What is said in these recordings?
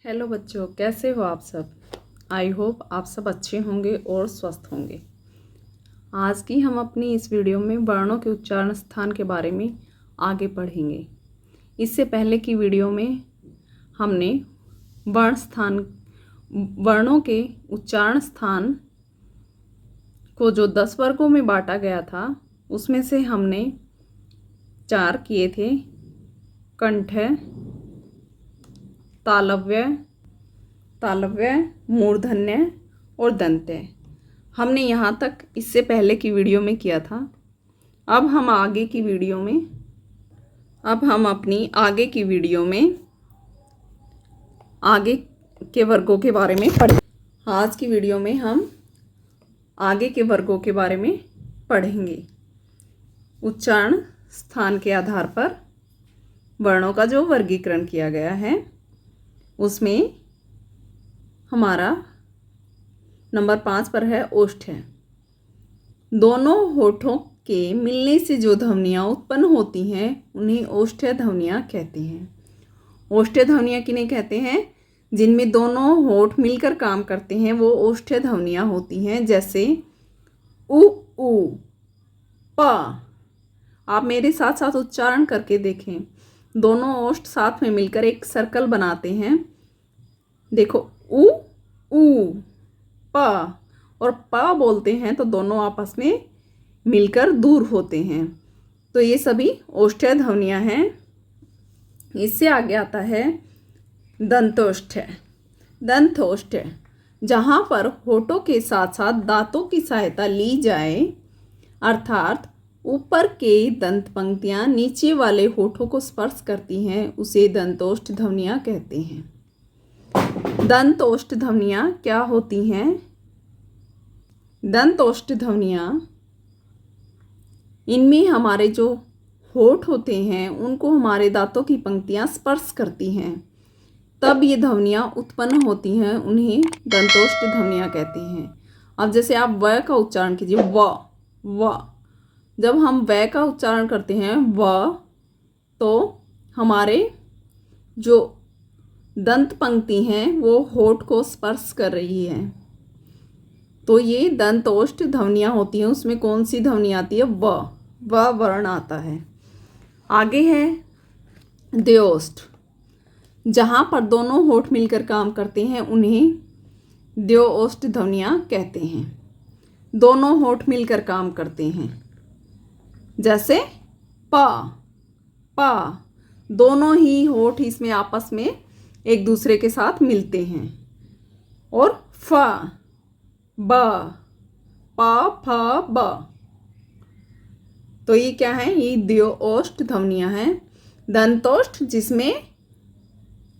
Hello बच्चों, कैसे हो आप सब। आई होप आप सब अच्छे होंगे और स्वस्थ होंगे। आज की हम अपनी इस वीडियो में वर्णों के उच्चारण स्थान के बारे में आगे पढ़ेंगे। इससे पहले की वीडियो में हमने वर्णों के उच्चारण स्थान को जो 10 वर्गों में बांटा गया था उसमें से हमने 4 किए थे। कंठ, तालव्य, मूर्धन्य और दंत्य। हमने यहाँ तक इससे पहले की वीडियो में किया था। अब हम अपनी आगे की वीडियो में आगे के वर्गों के बारे में पढ़ेंगे। आज की वीडियो में हम आगे के वर्गों के बारे में पढ़ेंगे। उच्चारण स्थान के आधार पर वर्णों का जो वर्गीकरण किया गया है उसमें हमारा नंबर 5 पर है ओष्ठ। दोनों होठों के मिलने से जो ध्वनियाँ उत्पन्न होती हैं उन्हें ओष्ठ ध्वनियाँ कहते हैं। ओष्ठ ध्वनियाँ किन्हें कहते हैं? जिनमें दोनों होठ मिलकर काम करते हैं वो ओष्ठ ध्वनियाँ होती हैं। जैसे उ, ऊ, प। आप मेरे साथ साथ उच्चारण करके देखें। दोनों ओष्ठ साथ में मिलकर एक सर्कल बनाते हैं। देखो, उ, ऊ, प। और प बोलते हैं तो दोनों आपस में मिलकर दूर होते हैं। तो ये सभी ओष्ठ ध्वनियाँ हैं। इससे आगे आता है दंतोष्ठ। दंतोष्ठ जहाँ पर होठों के साथ साथ दांतों की सहायता ली जाए, अर्थात ऊपर के दंत पंक्तियाँ नीचे वाले होठों को स्पर्श करती हैं, उसे दंतोष्ठ ध्वनियाँ कहते हैं। दंतोष्ठ ध्वनियाँ क्या होती हैं? दंतोष्ठ ध्वनियाँ, इनमें हमारे जो होठ होते हैं उनको हमारे दांतों की पंक्तियाँ स्पर्श करती हैं, तब ये ध्वनियाँ उत्पन्न होती हैं। उन्हें दंतोष्ठ ध्वनियाँ कहते हैं। अब जैसे आप व का उच्चारण कीजिए, व। जब हम व का उच्चारण करते हैं व, तो हमारे जो दंत पंक्ति हैं वो होठ को स्पर्श कर रही है, तो ये दंतोष्ठ ध्वनियाँ होती हैं। उसमें कौन सी ध्वनि आती है? व वर्ण आता है। आगे है द्योष्ठ। जहाँ पर दोनों होठ मिलकर काम करते हैं उन्हें द्योष्ठ ध्वनियाँ कहते हैं। दोनों होठ मिलकर काम करते हैं, जैसे प। दोनों ही होठ इसमें आपस में एक दूसरे के साथ मिलते हैं। और फ, ब, प, फ, ब। तो ये क्या है? ये द्योष्ठ ध्वनियाँ हैं। दंतोष्ठ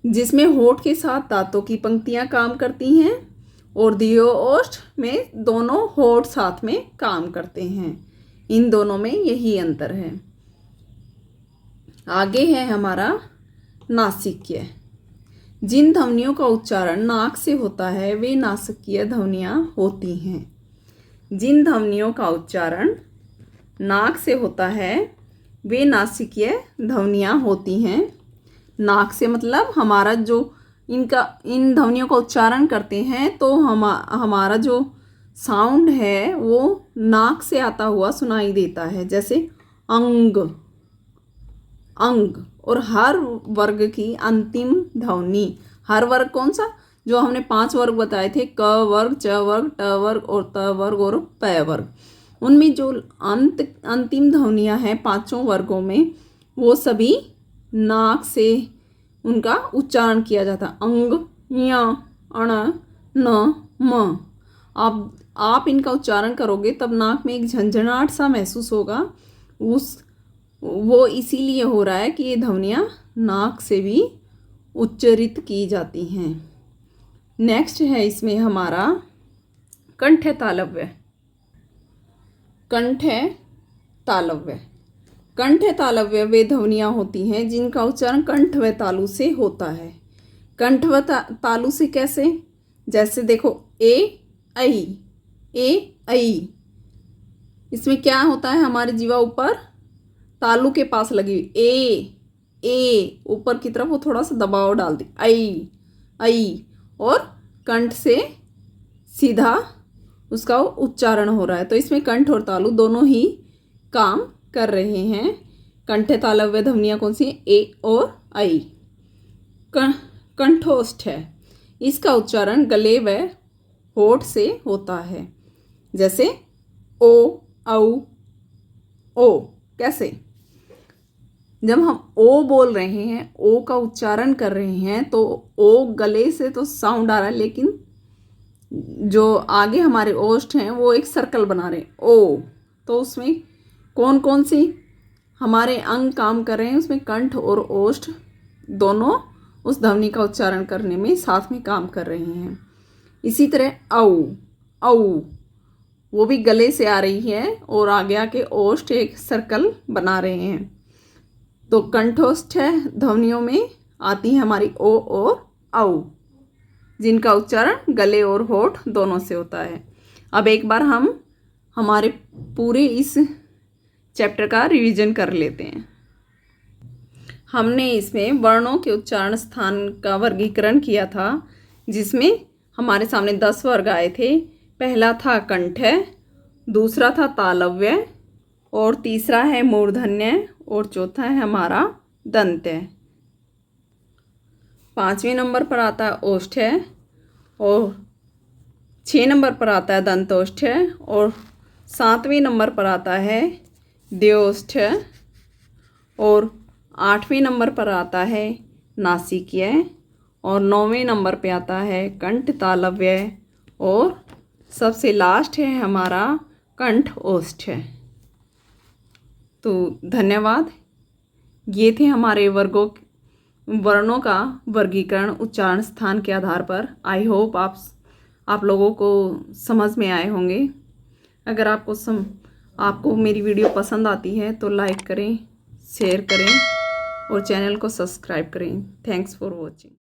जिसमें होठ के साथ दांतों की पंक्तियाँ काम करती हैं, और द्योष्ठ में दोनों होठ साथ में काम करते हैं। इन दोनों में यही अंतर है। आगे है हमारा नासिक्य। जिन ध्वनियों का उच्चारण नाक से होता है वे नासिकीय ध्वनियाँ होती हैं। जिन ध्वनियों का उच्चारण नाक से होता है वे नासिकीय ध्वनियाँ होती हैं। नाक से मतलब हमारा जो इन ध्वनियों का उच्चारण करते हैं तो हमारा जो साउंड है वो नाक से आता हुआ सुनाई देता है। जैसे अंग। और हर वर्ग की अंतिम ध्वनि, हर वर्ग कौन सा? जो हमने 5 वर्ग बताए थे, क वर्ग, च वर्ग, ट वर्ग और त वर्ग और प वर्ग, उनमें जो अंतिम ध्वनियाँ हैं 5 वर्गों में, वो सभी नाक से उनका उच्चारण किया जाता। अंग, य, अण, न, म। आप इनका उच्चारण करोगे तब नाक में एक झंझनाहट सा महसूस होगा। वो इसीलिए हो रहा है कि ये ध्वनियाँ नाक से भी उच्चरित की जाती हैं। नेक्स्ट है इसमें हमारा कंठ तालव्य। कंठ तालव्य वे ध्वनियाँ होती हैं जिनका उच्चारण कंठ व तालु से होता है। कंठ व तालु से कैसे? जैसे देखो, ए ऐ। इसमें क्या होता है? हमारी जीवा ऊपर तालु के पास लगी हुई, ए ऊपर की तरफ वो थोड़ा सा दबाव डाल दी, ऐ, और कंठ से सीधा उसका उच्चारण हो रहा है। तो इसमें कंठ और तालु दोनों ही काम कर रहे हैं। कंठ तालव्य ध्वनियाँ कौन सी? ए और ऐ। कंठोष्ठ है, इसका उच्चारण गले व होठ से होता है, जैसे ओ, औ, ओ। कैसे? जब हम ओ बोल रहे हैं, ओ का उच्चारण कर रहे हैं, तो ओ गले से तो साउंड आ रहा है, लेकिन जो आगे हमारे ओष्ठ हैं वो एक सर्कल बना रहे हैं, ओ। तो उसमें कौन कौन सी हमारे अंग काम कर रहे हैं? उसमें कंठ और ओष्ठ दोनों उस ध्वनि का उच्चारण करने में साथ में काम कर रहे हैं। इसी तरह औ, औ वो भी गले से आ रही है और आगे आके ओष्ठ एक सर्कल बना रहे हैं। तो कंठोष्ठ ध्वनियों में आती है हमारी ओ और औ, जिनका उच्चारण गले और होठ दोनों से होता है। अब एक बार हम हमारे पूरे इस चैप्टर का रिवीजन कर लेते हैं। हमने इसमें वर्णों के उच्चारण स्थान का वर्गीकरण किया था, जिसमें हमारे सामने 10 वर्ग आए थे। पहला था कंठ, दूसरा था तालव्य, और तीसरा है मूर्धन्य, और चौथा है हमारा दंत। 5वें नंबर पर आता है ओष्ठ, और 6 नंबर पर आता है दंतोष्ठ, और 7वें नंबर पर आता है द्योष्ठ, और 8वें नंबर पर आता है नासिकीय, और 9वें नंबर पे आता है कंठ तालव्य, और सबसे लास्ट है हमारा कंठ ओष्ठ। तो धन्यवाद। ये थे हमारे वर्णों का वर्गीकरण उच्चारण स्थान के आधार पर। आई होप आप लोगों को समझ में आए होंगे। अगर आपको मेरी वीडियो पसंद आती है तो लाइक करें, शेयर करें और चैनल को सब्सक्राइब करें। Thanks for watching.